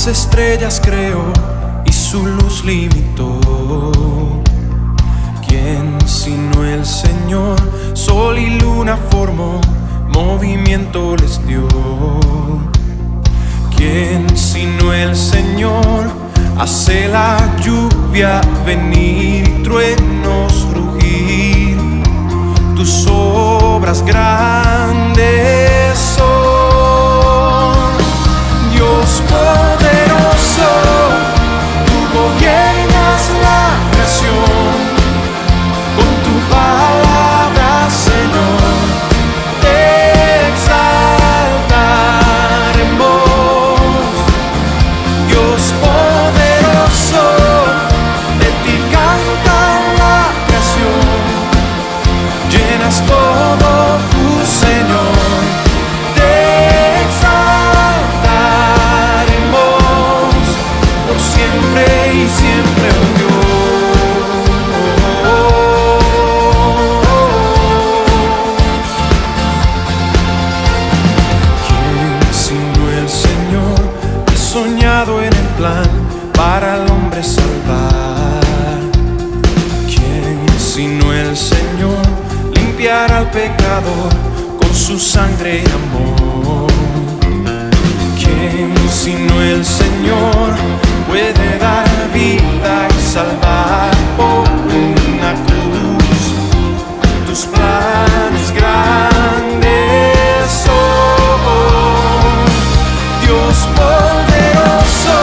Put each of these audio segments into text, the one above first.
Estrellas creó y su luz limitó. ¿Quién sino el Señor? Sol y luna formó, movimiento les dio. ¿Quién sino el Señor? Hace la lluvia venir y truenos rugir. Tus obras grandes son, Dios poderoso, tú gobiernas la creación. Con tu palabra, Señor, te exaltaremos. Dios poderoso, de ti canta la creación. Llenas todo tu Señor. para al hombre salvar. ¿Quién sino el Señor limpiará al pecador con su sangre y amor? ¿Quién sino el Señor puede dar vida y salvar por una cruz? Tus planes grandes son, Dios poderoso,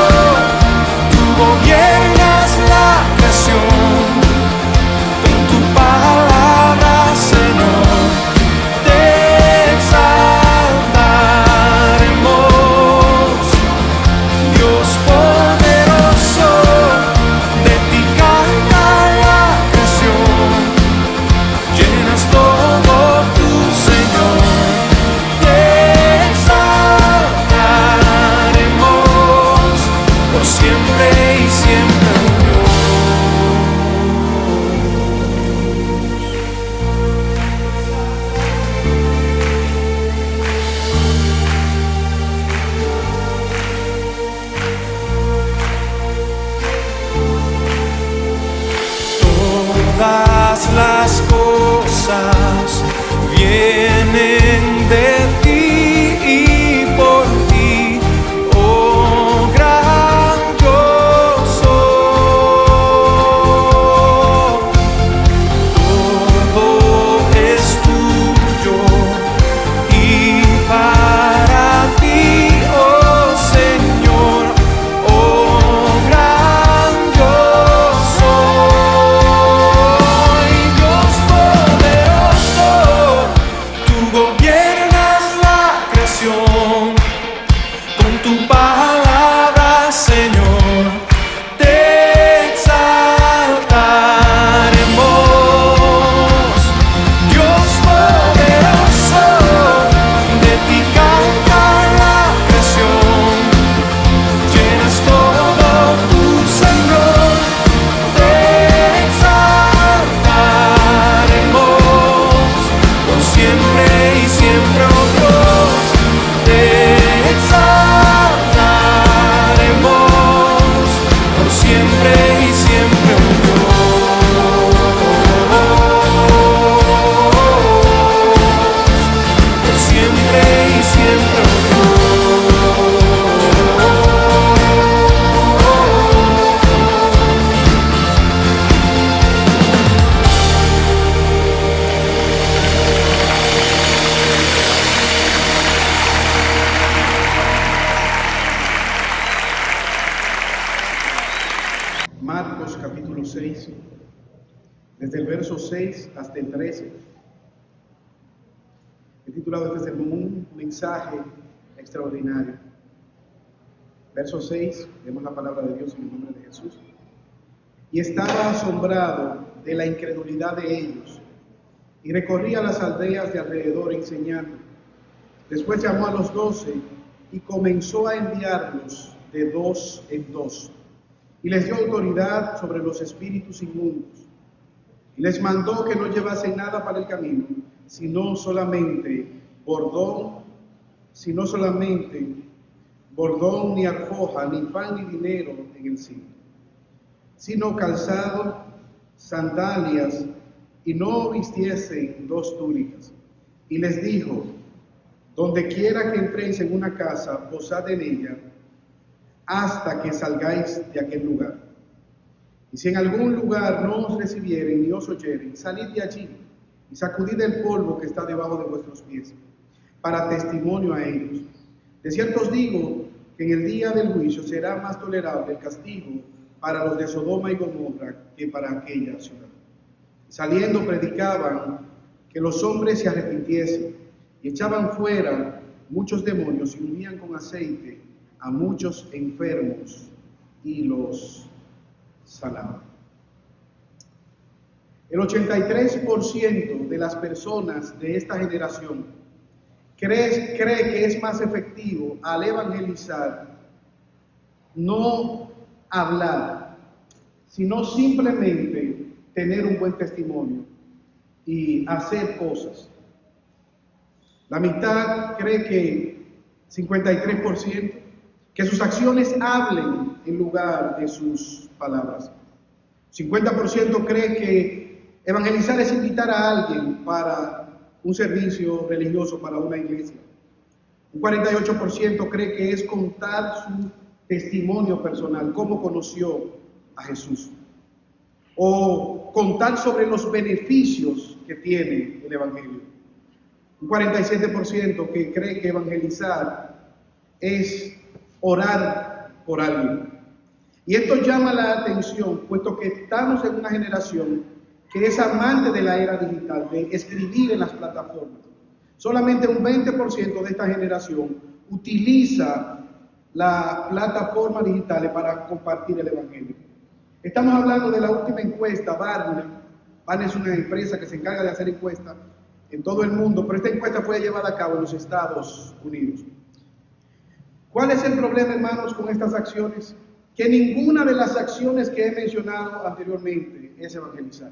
tú gobiernas la creación. Con tu palabra, Señor, te exaltaremos. Dios poderoso, de ti canta la creación. Llenas todo tu Señor, te exaltaremos por siempre y siempre, oh Dios. Todas las cosas vienen de ti y por ti, oh gran yo soy. Todo es tuyo y para ti, oh Señor, oh gran yo soy. Dios poderoso, tú gobiernas la creación. Con tu palabra, Señor, te exaltaremos. Dios poderoso, de ti canta la creación. Llenas todo tu Señor, te exaltaremos por siempre y siempre, oh Dios. Te exaltaremos por siempre y siempre, oh Dios. Por siempre y siempre, oh Marcos capítulo 6, desde el verso 6 hasta el 13. He titulado este sermón un mensaje extraordinario. Verso 6, vemos la palabra de Dios en el nombre de Jesús. Y estaba asombrado de la incredulidad de ellos, y recorría las aldeas de alrededor enseñando. Después llamó a los 12 y comenzó a enviarlos de dos en dos, y les dio autoridad sobre los espíritus inmundos. Y les mandó que no llevasen nada para el camino, sino solamente bordón, ni alforja, ni pan ni dinero en el cinto, sino calzado, sandalias, y no vistiesen dos túnicas. Y les dijo: donde quiera que entréis en una casa, posad en ella, hasta que salgáis de aquel lugar. Y si en algún lugar no os recibieren ni os oyeren, salid de allí y sacudid el polvo que está debajo de vuestros pies, para testimonio a ellos. De cierto os digo que en el día del juicio será más tolerable el castigo para los de Sodoma y Gomorra que para aquella ciudad. Saliendo predicaban que los hombres se arrepintiesen, y echaban fuera muchos demonios y ungían con aceite a muchos enfermos y los sanaban. El 83% de las personas de esta generación cree que es más efectivo al evangelizar no hablar, sino simplemente tener un buen testimonio y hacer cosas. La mitad cree que 53% que sus acciones hablen en lugar de sus palabras. 50% cree que evangelizar es invitar a alguien para un servicio religioso, para una iglesia. Un 48% cree que es contar su testimonio personal, cómo conoció a Jesús, o contar sobre los beneficios que tiene el evangelio. Un 47% que cree que evangelizar es orar por alguien. Y esto llama la atención, puesto que estamos en una generación que es amante de la era digital, de escribir en las plataformas. Solamente un 20% de esta generación utiliza la plataforma digital para compartir el evangelio. Estamos hablando de la última encuesta, Barna. Barna es una empresa que se encarga de hacer encuestas en todo el mundo, pero esta encuesta fue llevada a cabo en los Estados Unidos. ¿Cuál es el problema, hermanos, con estas acciones? Que ninguna de las acciones que he mencionado anteriormente es evangelizar.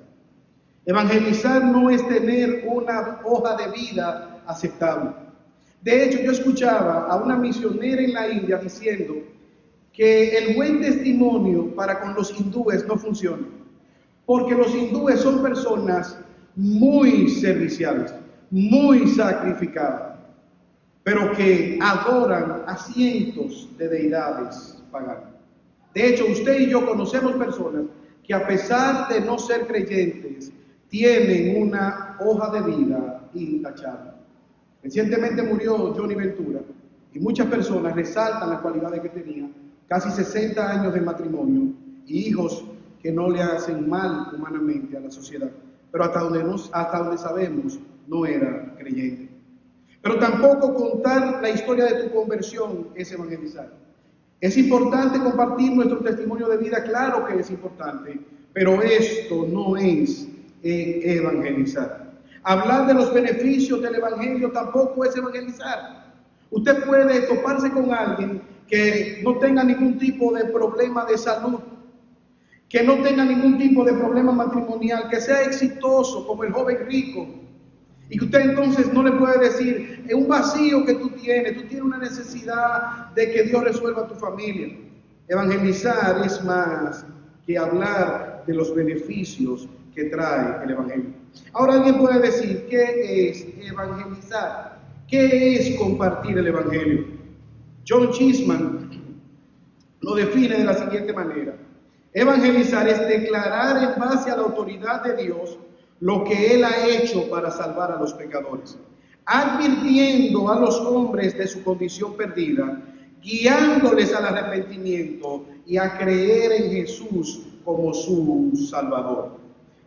Evangelizar no es tener una hoja de vida aceptable. De hecho, yo escuchaba a una misionera en la India diciendo que el buen testimonio para con los hindúes no funciona, porque los hindúes son personas muy serviciales, muy sacrificadas, pero que adoran a cientos de deidades paganas. De hecho, usted y yo conocemos personas que, a pesar de no ser creyentes, tienen una hoja de vida intachable. Recientemente murió Johnny Ventura y muchas personas resaltan las cualidades que tenía, casi 60 años de matrimonio y hijos que no le hacen mal humanamente a la sociedad, pero hasta donde sabemos no era creyente. Pero tampoco contar la historia de tu conversión es evangelizar. Es importante compartir nuestro testimonio de vida, claro que es importante, pero esto no es evangelizar. Hablar de los beneficios del evangelio tampoco es evangelizar. Usted puede toparse con alguien que no tenga ningún tipo de problema de salud, que no tenga ningún tipo de problema matrimonial, que sea exitoso como el joven rico, y que usted entonces no le puede decir, es un vacío que tú tienes una necesidad de que Dios resuelva tu familia. Evangelizar es más que hablar de los beneficios que trae el evangelio. Ahora alguien puede decir, ¿qué es evangelizar? ¿Qué es compartir el evangelio? John Chisman lo define de la siguiente manera: evangelizar es declarar en base a la autoridad de Dios lo que Él ha hecho para salvar a los pecadores, advirtiendo a los hombres de su condición perdida, guiándoles al arrepentimiento y a creer en Jesús como su Salvador.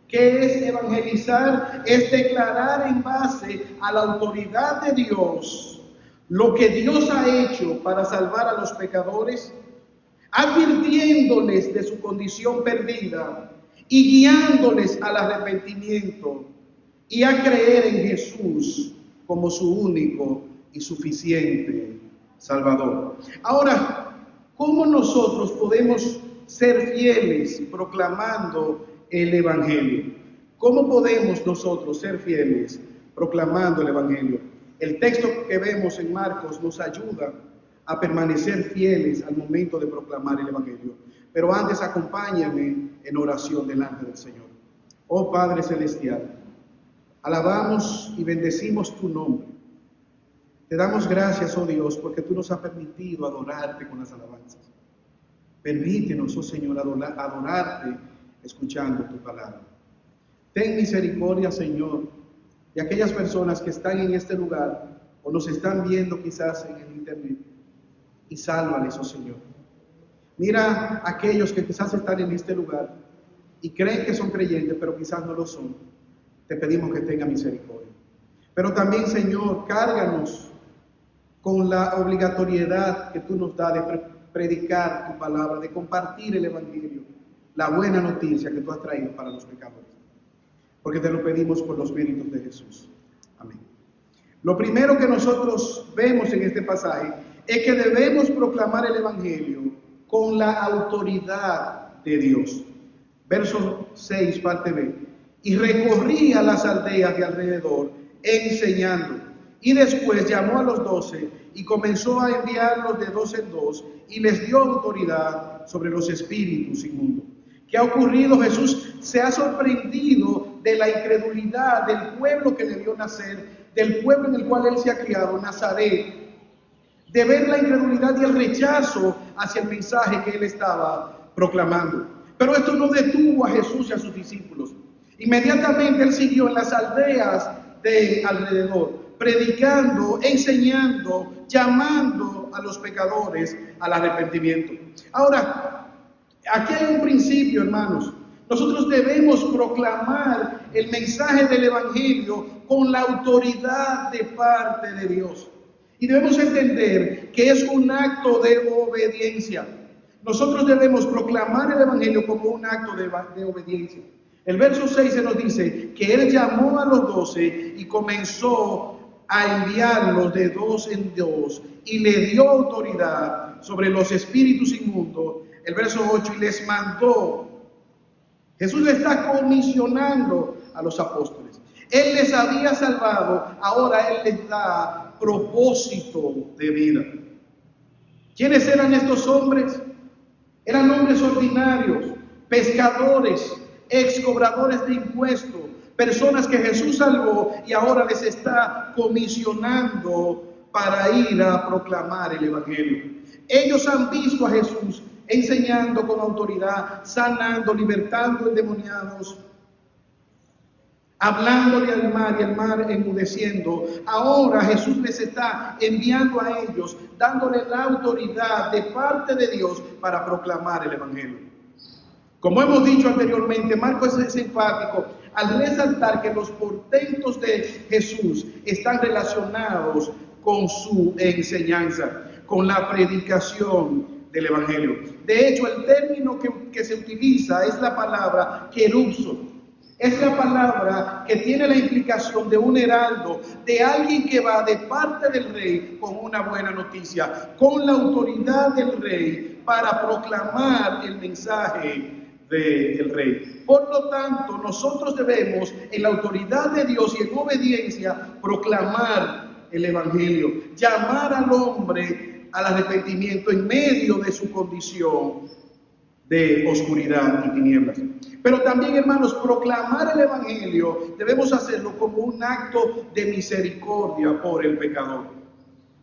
¿Qué es evangelizar? Es declarar en base a la autoridad de Dios lo que Dios ha hecho para salvar a los pecadores, advirtiéndoles de su condición perdida y guiándoles al arrepentimiento y a creer en Jesús como su único y suficiente Salvador. Ahora, ¿cómo nosotros podemos ser fieles proclamando el Evangelio? ¿Cómo podemos nosotros ser fieles proclamando el Evangelio? El texto que vemos en Marcos nos ayuda a permanecer fieles al momento de proclamar el Evangelio. Pero antes, acompáñame en oración delante del Señor. Oh Padre Celestial, alabamos y bendecimos tu nombre. Te damos gracias, oh Dios, porque tú nos has permitido adorarte con las alabanzas. Permítenos, oh Señor, adorarte escuchando tu palabra. Ten misericordia, Señor, de aquellas personas que están en este lugar o nos están viendo quizás en el internet, y sálvales, oh Señor. Mira a aquellos que quizás están en este lugar y creen que son creyentes, pero quizás no lo son. Te pedimos que tenga misericordia. Pero también, Señor, cárganos con la obligatoriedad que tú nos das de predicar tu palabra, de compartir el Evangelio, la buena noticia que tú has traído para los pecadores. Porque te lo pedimos por los méritos de Jesús. Amén. Lo primero que nosotros vemos en este pasaje es que debemos proclamar el Evangelio con la autoridad de Dios. Verso 6, parte B. Y recorría las aldeas de alrededor, enseñando Y después llamó a los 12 y comenzó a enviarlos de dos en dos y les dio autoridad sobre los espíritus inmundos. ¿Qué ha ocurrido? Jesús se ha sorprendido de la incredulidad del pueblo que le vio nacer, del pueblo en el cual él se ha criado, Nazaret, de ver la incredulidad y el rechazo hacia el mensaje que él estaba proclamando. Pero esto no detuvo a Jesús y a sus discípulos. Inmediatamente él siguió en las aldeas de alrededor, predicando, enseñando, llamando a los pecadores al arrepentimiento. Ahora, aquí hay un principio, hermanos. Nosotros debemos proclamar el mensaje del Evangelio con la autoridad de parte de Dios. Y debemos entender que es un acto de obediencia. Nosotros debemos proclamar el Evangelio como un acto de obediencia. El verso 6 se nos dice que él llamó a los 12 y comenzó a enviarlos de dos en dos y le dio autoridad sobre los espíritus inmundos. El verso 8, y les mandó. Jesús le está comisionando a los apóstoles. Él les había salvado, ahora él les da propósito de vida. ¿Quiénes eran estos hombres? Eran hombres ordinarios, pescadores, ex cobradores de impuestos, personas que Jesús salvó y ahora les está comisionando para ir a proclamar el Evangelio. Ellos han visto a Jesús enseñando con autoridad, sanando, libertando endemoniados, hablándole al mar y el mar enmudeciendo. Ahora Jesús les está enviando a ellos, dándole la autoridad de parte de Dios para proclamar el Evangelio. Como hemos dicho anteriormente, Marcos es enfático al resaltar que los portentos de Jesús están relacionados con su enseñanza, con la predicación del Evangelio. De hecho, el término que se utiliza es la palabra querubso. Es la palabra que tiene la implicación de un heraldo, de alguien que va de parte del rey con una buena noticia, con la autoridad del rey para proclamar el mensaje del rey. Por lo tanto, nosotros debemos, en la autoridad de Dios y en obediencia, proclamar el Evangelio, llamar al hombre al arrepentimiento en medio de su condición de oscuridad y tinieblas. Pero también, hermanos, proclamar el Evangelio debemos hacerlo como un acto de misericordia por el pecador.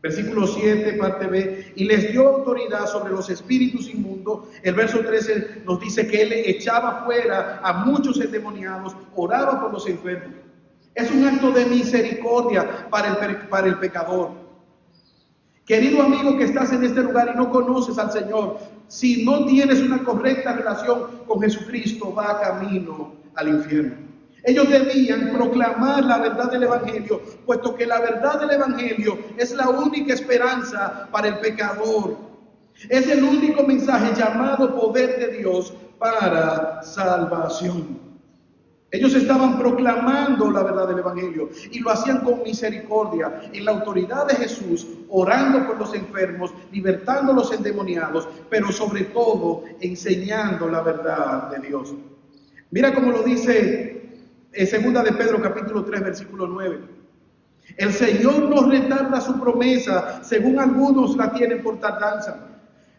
Versículo 7, parte B, y les dio autoridad sobre los espíritus inmundos. El verso 13 nos dice que él echaba fuera a muchos endemoniados, oraba por los enfermos. Es un acto de misericordia para el pecador. Querido amigo que estás en este lugar y no conoces al Señor, si no tienes una correcta relación con Jesucristo, va camino al infierno. Ellos debían proclamar la verdad del Evangelio, puesto que la verdad del Evangelio es la única esperanza para el pecador. Es el único mensaje llamado poder de Dios para salvación. Ellos estaban proclamando la verdad del Evangelio y lo hacían con misericordia, en la autoridad de Jesús, orando por los enfermos, libertando a los endemoniados, pero sobre todo enseñando la verdad de Dios. Mira cómo lo dice en 2 de Pedro capítulo 3 versículo 9. El Señor no retarda su promesa, según algunos la tienen por tardanza,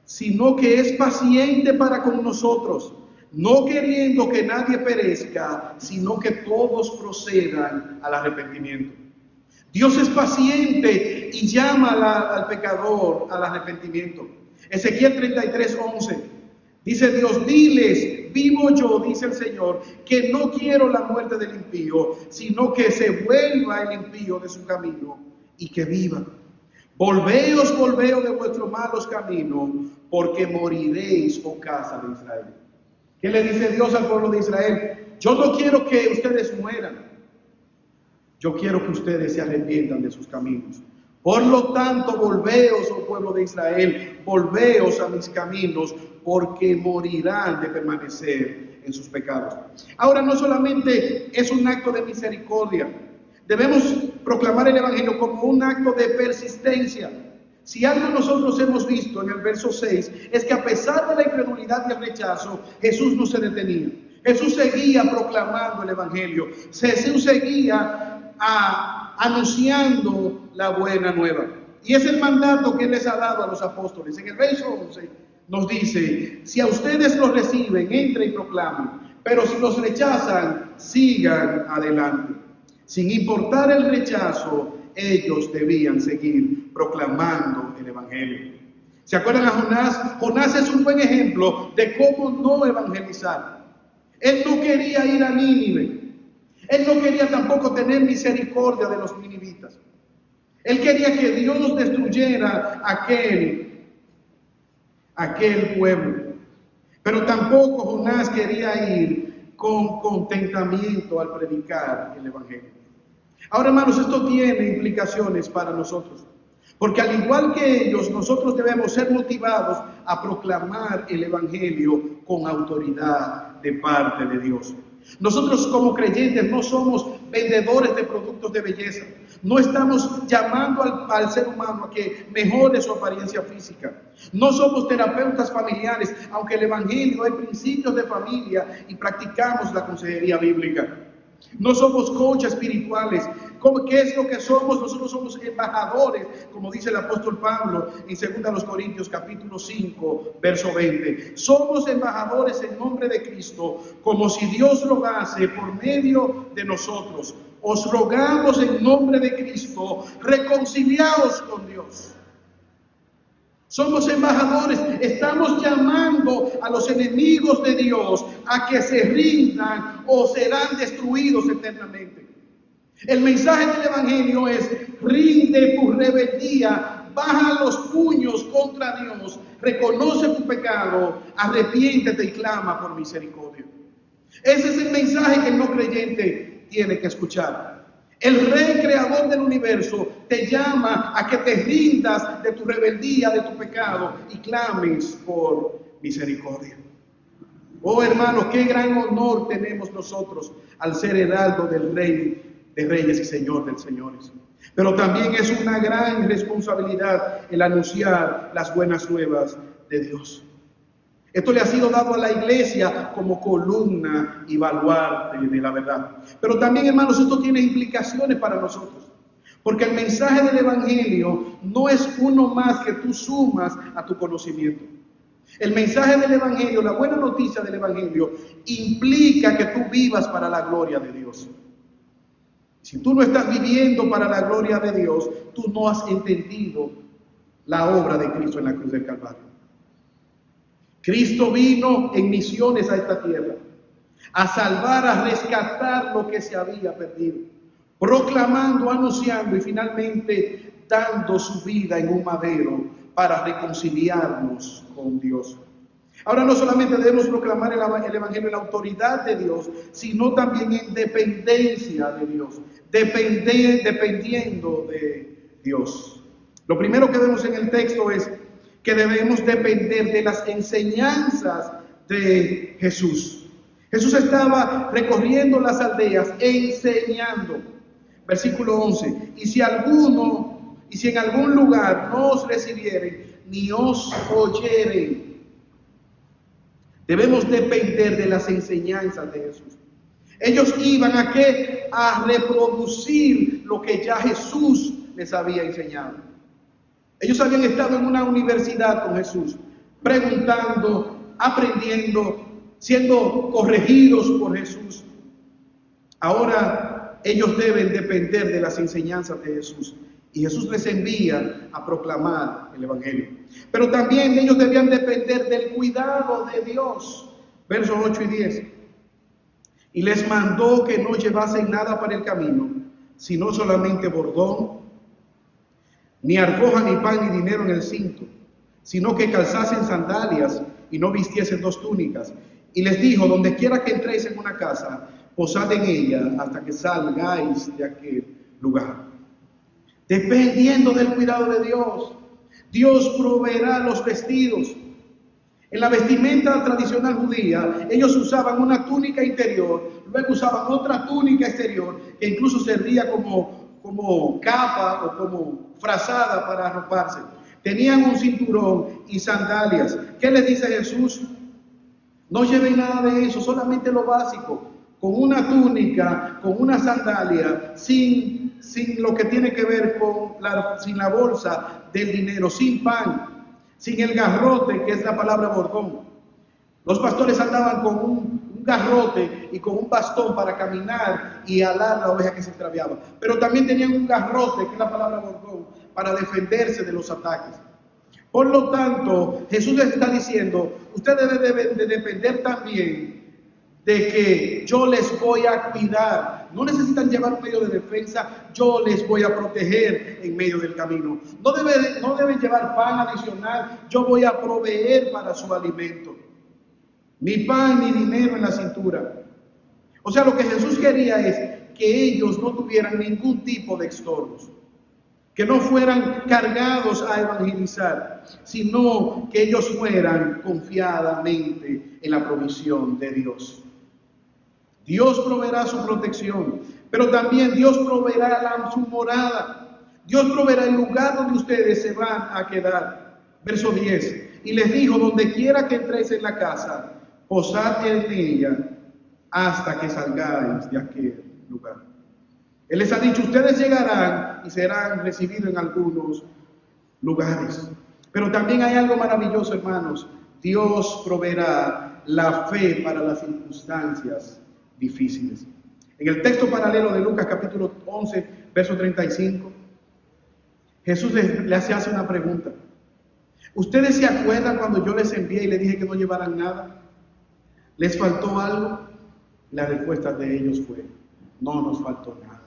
sino que es paciente para con nosotros, no queriendo que nadie perezca, sino que todos procedan al arrepentimiento. Dios es paciente y llama al pecador al arrepentimiento. Ezequiel 33:11 dice Dios: diles, vivo yo, dice el Señor, que no quiero la muerte del impío, sino que se vuelva el impío de su camino y que viva. Volveos de vuestros malos caminos, porque moriréis, oh casa de Israel. ¿Qué le dice Dios al pueblo de Israel? Yo no quiero que ustedes mueran. Yo quiero que ustedes se arrepientan de sus caminos. Por lo tanto, volveos, oh pueblo de Israel, volveos a mis caminos, porque morirán de permanecer en sus pecados. Ahora, no solamente es un acto de misericordia, debemos proclamar el Evangelio como un acto de persistencia. Si algo nosotros hemos visto en el verso 6, es que a pesar de la incredulidad y el rechazo, Jesús no se detenía. Jesús seguía proclamando el Evangelio. Jesús seguía anunciando la buena nueva. Y es el mandato que Él les ha dado a los apóstoles. En el verso 11 nos dice: si a ustedes los reciben, entren y proclamen, pero si los rechazan, sigan adelante. Sin importar el rechazo, ellos debían seguir proclamando el Evangelio. ¿Se acuerdan a Jonás? Jonás es un buen ejemplo de cómo no evangelizar. Él no quería ir a Nínive. Él no quería tampoco tener misericordia de los ninivitas. Él quería que Dios destruyera aquel pueblo. Pero tampoco Jonás quería ir con contentamiento al predicar el Evangelio. Ahora, hermanos, esto tiene implicaciones para nosotros. Porque al igual que ellos, nosotros debemos ser motivados a proclamar el Evangelio con autoridad de parte de Dios. Nosotros como creyentes no somos vendedores de productos de belleza. No estamos llamando al ser humano a que mejore su apariencia física. No somos terapeutas familiares, aunque el Evangelio hay principios de familia y practicamos la consejería bíblica. No somos coaches espirituales. ¿Qué es lo que somos? Nosotros somos embajadores, como dice el apóstol Pablo en 2 Corintios capítulo 5, verso 20. Somos embajadores en nombre de Cristo, como si Dios rogase por medio de nosotros. Os rogamos en nombre de Cristo, reconciliaos con Dios. Somos embajadores, estamos llamando a los enemigos de Dios a que se rindan o serán destruidos eternamente. El mensaje del Evangelio es: rinde tu rebeldía, baja los puños contra Dios, reconoce tu pecado, arrepiéntete y clama por misericordia. Ese es el mensaje que el no creyente tiene que escuchar. El Rey creador del universo te llama a que te rindas de tu rebeldía, de tu pecado y clames por misericordia. Oh hermanos, qué gran honor tenemos nosotros al ser heraldo del Rey de Reyes y Señor de Señores. Pero también es una gran responsabilidad el anunciar las buenas nuevas de Dios. Esto le ha sido dado a la iglesia como columna y baluarte de la verdad. Pero también, hermanos, esto tiene implicaciones para nosotros. Porque el mensaje del Evangelio no es uno más que tú sumas a tu conocimiento. El mensaje del Evangelio, la buena noticia del Evangelio, implica que tú vivas para la gloria de Dios. Si tú no estás viviendo para la gloria de Dios, tú no has entendido la obra de Cristo en la cruz del Calvario. Cristo vino en misiones a esta tierra, a salvar, a rescatar lo que se había perdido, proclamando, anunciando y finalmente dando su vida en un madero para reconciliarnos con Dios. Ahora no solamente debemos proclamar el Evangelio en la autoridad de Dios, sino también en dependencia de Dios, dependiendo de Dios. Lo primero que vemos en el texto es que debemos depender de las enseñanzas de Jesús. Jesús estaba recorriendo las aldeas enseñando. Versículo 11. Y si en algún lugar no os recibieren, ni os oyeren. Debemos depender de las enseñanzas de Jesús. Ellos iban ¿a qué? A reproducir lo que ya Jesús les había enseñado. Ellos habían estado en una universidad con Jesús, preguntando, aprendiendo, siendo corregidos por Jesús. Ahora ellos deben depender de las enseñanzas de Jesús. Y Jesús les envía a proclamar el Evangelio. Pero también ellos debían depender del cuidado de Dios. Versos 8 y 10. Y les mandó que no llevasen nada para el camino, sino solamente bordón, ni alforja, ni pan, ni dinero en el cinto, sino que calzasen sandalias y no vistiesen 2 túnicas. Y les dijo: donde quiera que entréis en una casa, posad en ella hasta que salgáis de aquel lugar. Dependiendo del cuidado de Dios, Dios proveerá los vestidos. En la vestimenta tradicional judía, ellos usaban una túnica interior, luego usaban otra túnica exterior, que incluso servía como capa o como frazada para arroparse. Tenían un cinturón y sandalias. ¿Qué les dice Jesús? No lleven nada de eso, solamente lo básico, con una túnica, con una sandalia, sin sin lo que tiene que ver con sin la bolsa del dinero, sin pan, sin el garrote, que es la palabra bordón. Los pastores andaban con un garrote y con un bastón para caminar y alar la oveja que se extraviaba. Pero también tenían un garrote, que es la palabra bordón, para defenderse de los ataques. Por lo tanto, Jesús les está diciendo, ustedes deben de depender también de que yo les voy a cuidar. No necesitan llevar un medio de defensa, yo les voy a proteger en medio del camino. No deben llevar pan adicional, yo voy a proveer para su alimento. Ni pan ni dinero en la cintura. O sea, lo que Jesús quería es que ellos no tuvieran ningún tipo de estorbos, que no fueran cargados a evangelizar, sino que ellos fueran confiadamente en la provisión de Dios. Dios proveerá su protección, pero también Dios proveerá su morada. Dios proveerá el lugar donde ustedes se van a quedar. Verso 10. Y les dijo, donde quiera que entréis en la casa, posad en ella hasta que salgáis de aquel lugar. Él les ha dicho, ustedes llegarán y serán recibidos en algunos lugares. Pero también hay algo maravilloso, hermanos. Dios proveerá la fe para las circunstancias difíciles. En el texto paralelo de Lucas capítulo 11, verso 35, Jesús le hace una pregunta. ¿Ustedes se acuerdan cuando yo les envié y les dije que no llevaran nada? ¿Les faltó algo? La respuesta de ellos fue, no nos faltó nada.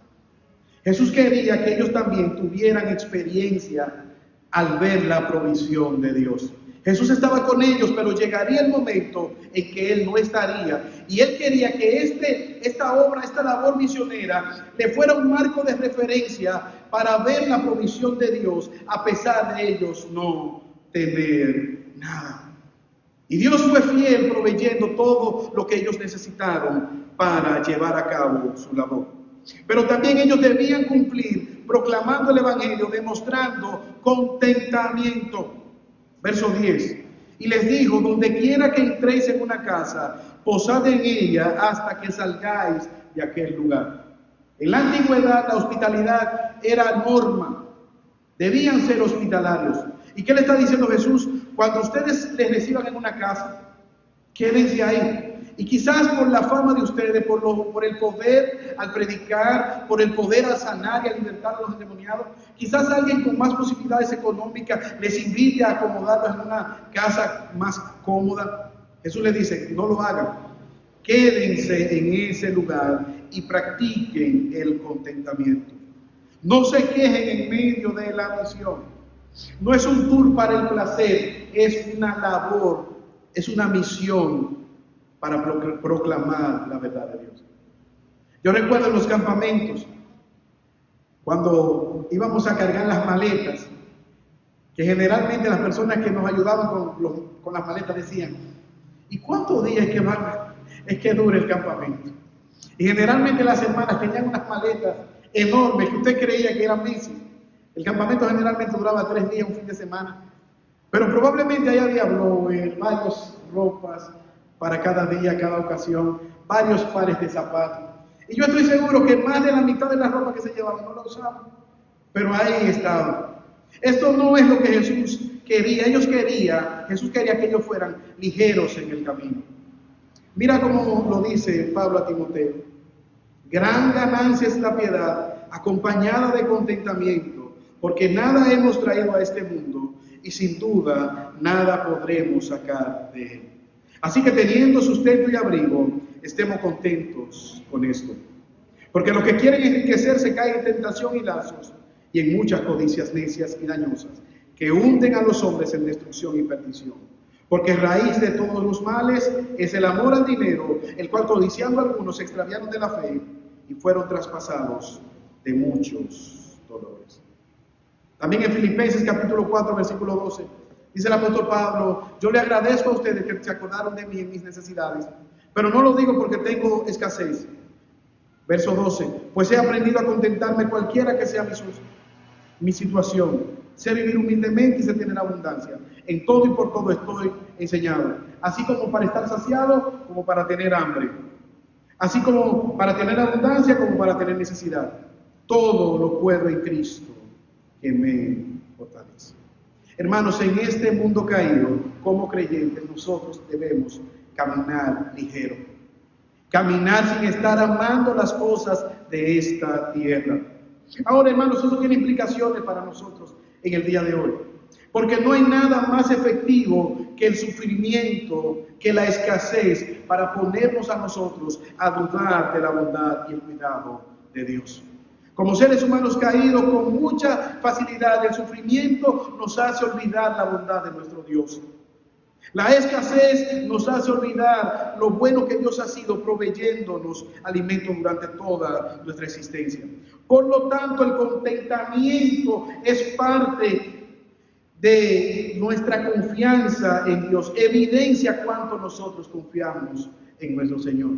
Jesús quería que ellos también tuvieran experiencia al ver la provisión de Dios. Jesús estaba con ellos, pero llegaría el momento en que Él no estaría. Y Él quería que esta obra, esta labor misionera, le fuera un marco de referencia para ver la provisión de Dios, a pesar de ellos no tener nada. Y Dios fue fiel proveyendo todo lo que ellos necesitaron para llevar a cabo su labor. Pero también ellos debían cumplir proclamando el Evangelio, demostrando contentamiento. Verso 10. Y les dijo, donde quiera que entréis en una casa, posad en ella hasta que salgáis de aquel lugar. En la antigüedad la hospitalidad era norma. Debían ser hospitalarios. ¿Y qué le está diciendo Jesús? Cuando ustedes les reciban en una casa, quédense ahí. Y quizás por la fama de ustedes, por el poder al predicar, por el poder al sanar y a libertar a los endemoniados, quizás alguien con más posibilidades económicas les invite a acomodarlos en una casa más cómoda. Jesús les dice, no lo hagan. Quédense en ese lugar y practiquen el contentamiento. No se quejen en medio de la misión. No es un tour para el placer, es una labor, es una misión para proclamar la verdad de Dios. Yo recuerdo en los campamentos, cuando íbamos a cargar las maletas, que generalmente las personas que nos ayudaban con las maletas decían, ¿y cuántos días es que dura el campamento? Y generalmente las hermanas tenían unas maletas enormes que usted creía que eran meses. El campamento generalmente duraba 3 días, un fin de semana, pero probablemente ahí había varias ropas para cada día, cada ocasión, varios pares de zapatos. Y yo estoy seguro que más de la mitad de la ropa que se llevaban no la usaban, pero ahí estaba. Esto no es lo que Jesús quería. Jesús quería que ellos fueran ligeros en el camino. Mira cómo lo dice Pablo a Timoteo. Gran ganancia es la piedad, acompañada de contentamiento, porque nada hemos traído a este mundo y sin duda nada podremos sacar de él. Así que teniendo sustento y abrigo, estemos contentos con esto. Porque los que quieren enriquecerse caen en tentación y lazos y en muchas codicias necias y dañosas, que hunden a los hombres en destrucción y perdición. Porque raíz de todos los males es el amor al dinero, el cual codiciando algunos se extraviaron de la fe y fueron traspasados de muchos dolores. También en Filipenses capítulo 4, versículo 12, dice el apóstol Pablo, yo le agradezco a ustedes que se acordaron de mí en mis necesidades, pero no lo digo porque tengo escasez. Verso 12, pues he aprendido a contentarme cualquiera que sea mi situación. Sé vivir humildemente y sé tener abundancia. En todo y por todo estoy enseñado, así como para estar saciado, como para tener hambre. Así como para tener abundancia, como para tener necesidad. todo lo puedo en Cristo que me fortalece. Hermanos, en este mundo caído, como creyentes, nosotros debemos caminar ligero. Caminar sin estar amando las cosas de esta tierra. Ahora, hermanos, eso tiene implicaciones para nosotros en el día de hoy. Porque no hay nada más efectivo que el sufrimiento, que la escasez, para ponernos a nosotros a dudar de la bondad y el cuidado de Dios. Como seres humanos caídos, con mucha facilidad, el sufrimiento nos hace olvidar la bondad de nuestro Dios. La escasez nos hace olvidar lo bueno que Dios ha sido proveyéndonos alimento durante toda nuestra existencia. Por lo tanto, el contentamiento es parte de nuestra confianza en Dios, evidencia cuánto nosotros confiamos en nuestro Señor.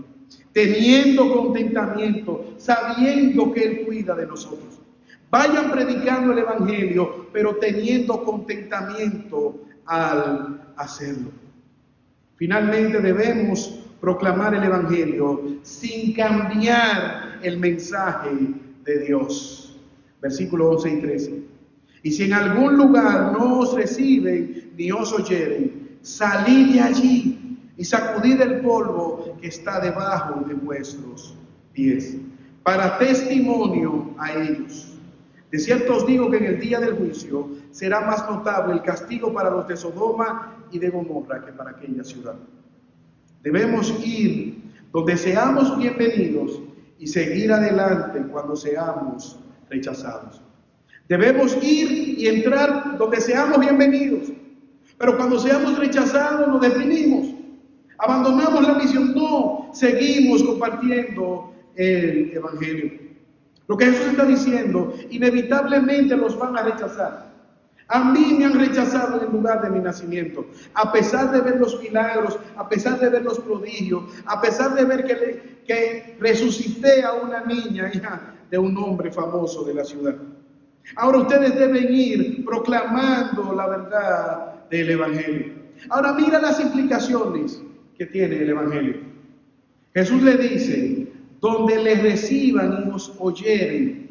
Teniendo contentamiento, sabiendo que Él cuida de nosotros. Vayan predicando el Evangelio, pero teniendo contentamiento al hacerlo. Finalmente debemos proclamar el Evangelio sin cambiar el mensaje de Dios. Versículos 11 y 13. Y si en algún lugar no os reciben ni os oyeren, salid de allí y sacudid el polvo que está debajo de vuestros pies, para testimonio a ellos. De cierto os digo que en el día del juicio será más notable el castigo para los de Sodoma y de Gomorra que para aquella ciudad. Debemos ir donde seamos bienvenidos y seguir adelante cuando seamos rechazados. Debemos ir y entrar donde seamos bienvenidos, pero cuando seamos rechazados nos deprimimos, abandonamos la misión, no seguimos compartiendo el Evangelio. Lo que Jesús está diciendo, inevitablemente los van a rechazar. A mí me han rechazado en el lugar de mi nacimiento, a pesar de ver los milagros, a pesar de ver los prodigios, a pesar de ver que resucité a una niña, hija de un hombre famoso de la ciudad. Ahora ustedes deben ir proclamando la verdad del Evangelio. Ahora mira las implicaciones que tiene el Evangelio. Jesús le dice, donde les reciban y os oyeren,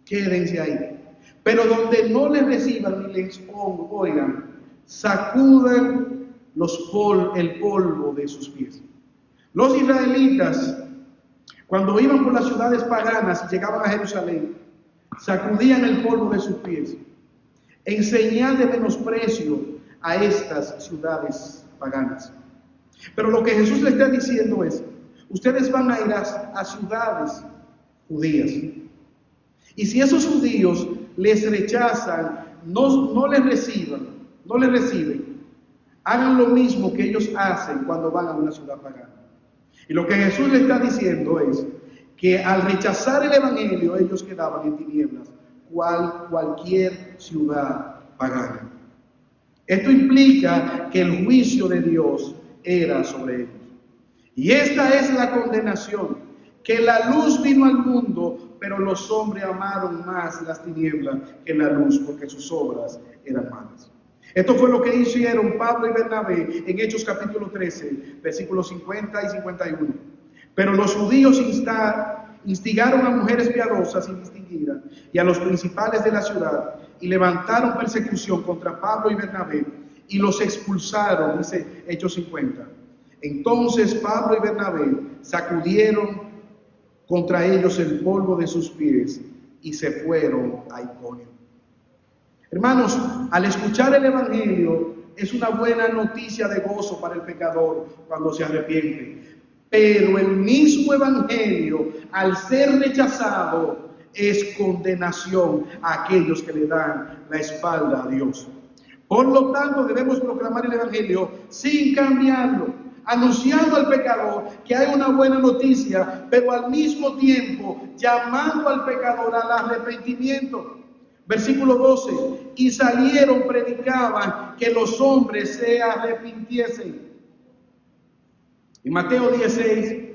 quédense ahí. Pero donde no les reciban ni les oigan, sacudan el polvo de sus pies. Los israelitas, cuando iban por las ciudades paganas y llegaban a Jerusalén, sacudían el polvo de sus pies en señal de menosprecio a estas ciudades paganas. Pero lo que Jesús le está diciendo es, ustedes van a ir a ciudades judías. Y si esos judíos les rechazan, no les reciben, hagan lo mismo que ellos hacen cuando van a una ciudad pagana. Y lo que Jesús le está diciendo es que al rechazar el Evangelio ellos quedaban en tinieblas, cualquier ciudad pagana. Esto implica que el juicio de Dios era sobre ellos. Y esta es la condenación, que la luz vino al mundo, pero los hombres amaron más las tinieblas que la luz, porque sus obras eran malas. Esto fue lo que hicieron Pablo y Bernabé en Hechos capítulo 13, versículos 50 y 51. Pero los judíos instigaron a mujeres piadosas y distinguidas y a los principales de la ciudad y levantaron persecución contra Pablo y Bernabé y los expulsaron, dice Hechos 50. Entonces Pablo y Bernabé sacudieron contra ellos el polvo de sus pies y se fueron a Iconio. Hermanos, al escuchar el Evangelio es una buena noticia de gozo para el pecador cuando se arrepiente. Pero el mismo Evangelio, al ser rechazado, es condenación a aquellos que le dan la espalda a Dios. Por lo tanto, debemos proclamar el Evangelio sin cambiarlo, anunciando al pecador que hay una buena noticia, pero al mismo tiempo llamando al pecador al arrepentimiento. Versículo 12, y salieron, predicaban que los hombres se arrepintiesen. En Mateo 16,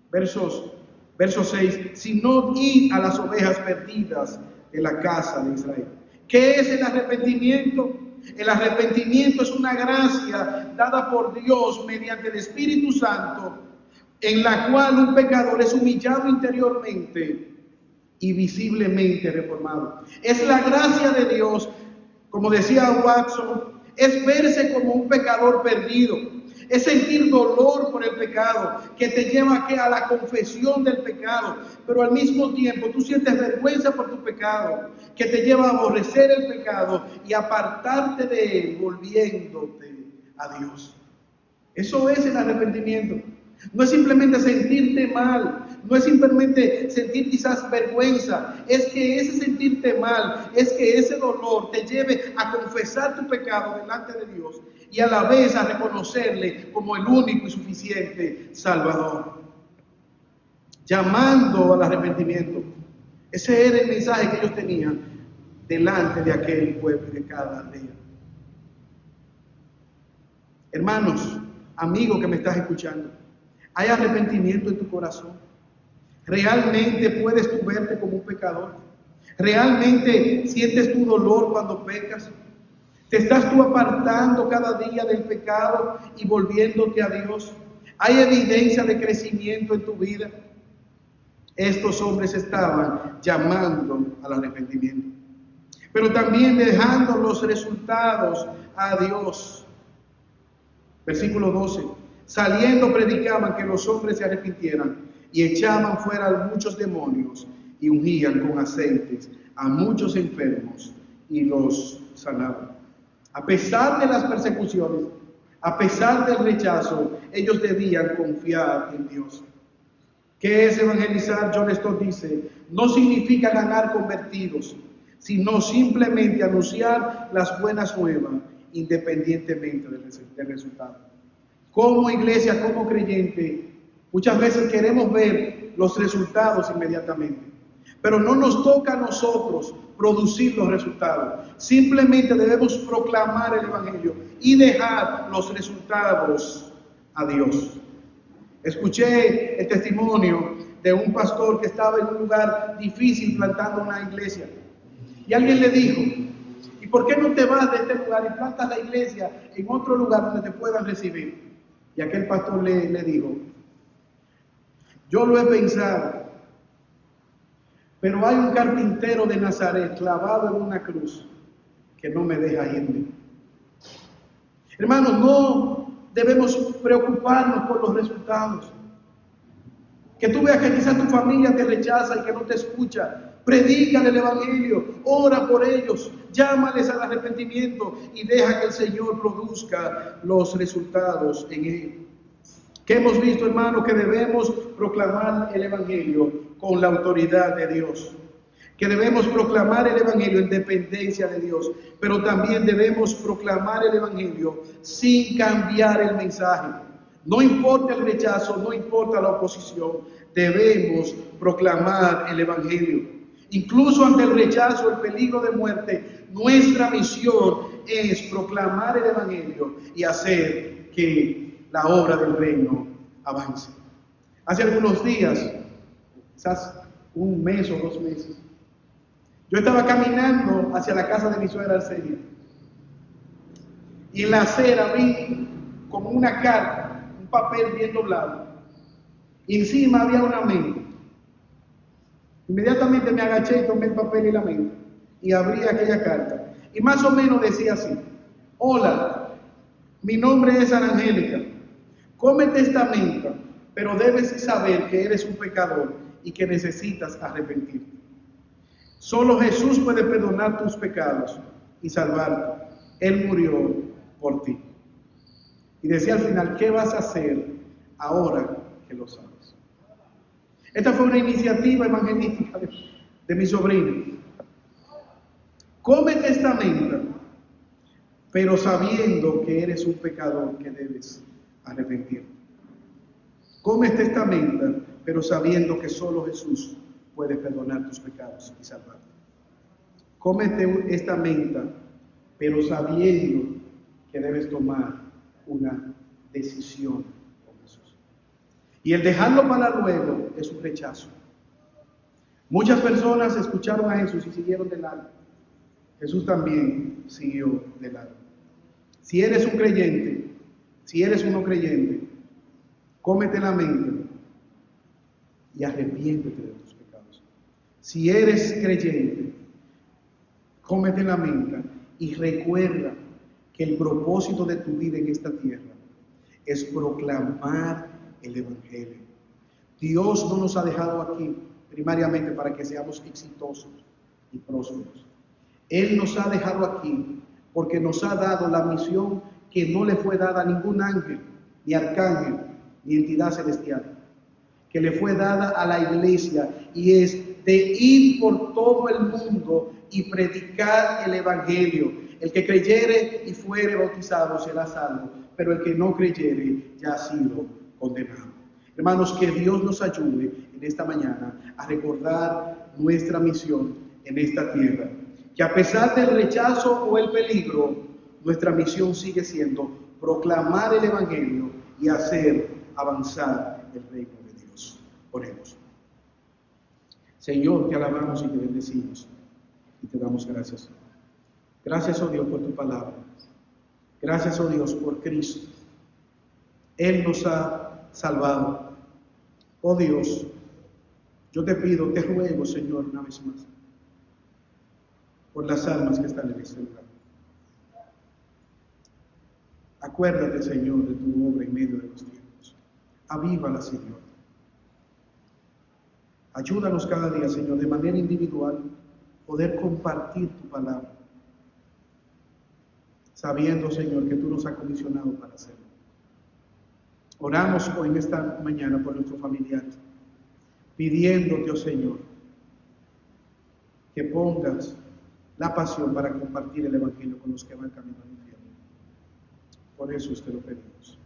verso 6, sino id a las ovejas perdidas de la casa de Israel. ¿Qué es el arrepentimiento? El arrepentimiento es una gracia dada por Dios mediante el Espíritu Santo, en la cual un pecador es humillado interiormente y visiblemente reformado. Es la gracia de Dios, como decía Watson, es verse como un pecador perdido, es sentir dolor por el pecado, que te lleva a la confesión del pecado, pero al mismo tiempo tú sientes vergüenza por tu pecado, que te lleva a aborrecer el pecado y apartarte de él, volviéndote a Dios. Eso es el arrepentimiento. No es simplemente sentirte mal, no es simplemente sentir quizás vergüenza, es que ese sentirte mal, es que ese dolor te lleve a confesar tu pecado delante de Dios y a la vez a reconocerle como el único y suficiente Salvador. Llamando al arrepentimiento. Ese era el mensaje que ellos tenían delante de aquel pueblo de cada aldea. Hermanos, amigo que me estás escuchando, ¿hay arrepentimiento en tu corazón? ¿Realmente puedes tú verte como un pecador? ¿Realmente sientes tu dolor cuando pecas? ¿Te estás tú apartando cada día del pecado y volviéndote a Dios? ¿Hay evidencia de crecimiento en tu vida? Estos hombres estaban llamando al arrepentimiento, pero también dejando los resultados a Dios. Versículo 12. Saliendo predicaban que los hombres se arrepintieran y echaban fuera muchos demonios y ungían con aceites a muchos enfermos y los sanaban. A pesar de las persecuciones, a pesar del rechazo, ellos debían confiar en Dios. ¿Qué es evangelizar? John Stott dice, no significa ganar convertidos, sino simplemente anunciar las buenas nuevas independientemente del resultado. Como iglesia, como creyente, muchas veces queremos ver los resultados inmediatamente, pero no nos toca a nosotros producir los resultados. Simplemente debemos proclamar el evangelio y dejar los resultados a Dios. Escuché el testimonio de un pastor que estaba en un lugar difícil plantando una iglesia. Y alguien le dijo, ¿y por qué no te vas de este lugar y plantas la iglesia en otro lugar donde te puedan recibir? Y aquel pastor le dijo, yo lo he pensado, pero hay un carpintero de Nazaret clavado en una cruz que no me deja irme. Hermanos, no debemos preocuparnos por los resultados. Que tú veas que quizás tu familia te rechaza y que no te escucha. Predícale el evangelio, ora por ellos, llámales al arrepentimiento y deja que el Señor produzca los resultados en él. ¿Qué hemos visto, hermano? Que debemos proclamar el evangelio con la autoridad de Dios. Que debemos proclamar el evangelio en dependencia de Dios, pero también debemos proclamar el evangelio sin cambiar el mensaje. No importa el rechazo, no importa la oposición, debemos proclamar el evangelio. Incluso ante el rechazo, el peligro de muerte, nuestra misión es proclamar el evangelio y hacer que la obra del reino avance. Hace algunos días, quizás un mes o 2 meses, yo estaba caminando hacia la casa de mi suegra Arcelia y en la acera vi como una carta, un papel bien doblado, y encima había una menta. Inmediatamente me agaché y tomé el papel y la menta y abrí aquella carta y más o menos decía así: hola, mi nombre es Ana Angélica, cómete esta menta, pero debes saber que eres un pecador y que necesitas arrepentirte. Solo Jesús puede perdonar tus pecados y salvarte. Él murió por ti. Y decía al final, ¿qué vas a hacer ahora que lo sabes? Esta fue una iniciativa evangelística de mi sobrino. Cómete esta menta, pero sabiendo que eres un pecador que debes arrepentirte. Cómete esta menta, pero sabiendo que solo Jesús puede perdonar tus pecados y salvarte. Cómete esta menta, pero sabiendo que debes tomar una decisión con Jesús. Y el dejarlo para luego es un rechazo. Muchas personas escucharon a Jesús y siguieron de largo. Jesús también siguió de largo. Si eres un creyente, si eres un no creyente, cómete la menta y arrepiéntete de tus pecados. Si eres creyente, cómete la menta y recuerda que el propósito de tu vida en esta tierra es proclamar el Evangelio. Dios no nos ha dejado aquí primariamente para que seamos exitosos y prósperos. Él nos ha dejado aquí porque nos ha dado la misión que no le fue dada a ningún ángel, ni arcángel, ni entidad celestial, que le fue dada a la iglesia, y es de ir por todo el mundo y predicar el Evangelio. El que creyere y fuere bautizado será salvo, pero el que no creyere ya ha sido condenado. Hermanos, que Dios nos ayude en esta mañana a recordar nuestra misión en esta tierra. Que a pesar del rechazo o el peligro, nuestra misión sigue siendo proclamar el Evangelio y hacer avanzar el reino de Dios. Oremos. Señor, te alabamos y te bendecimos y te damos gracias. Gracias, oh Dios, por tu palabra. Gracias, oh Dios, por Cristo. Él nos ha salvado. Oh Dios, yo te pido, te ruego, Señor, una vez más, por las almas que están en este lugar. Acuérdate, Señor, de tu obra en medio de los tiempos. Avívala, Señor. Ayúdanos cada día, Señor, de manera individual, poder compartir tu palabra, sabiendo, Señor, que tú nos has comisionado para hacerlo. Oramos hoy en esta mañana por nuestros familiares, pidiéndote, oh Señor, que pongas la pasión para compartir el Evangelio con los que van camino al infierno. Por eso te lo pedimos.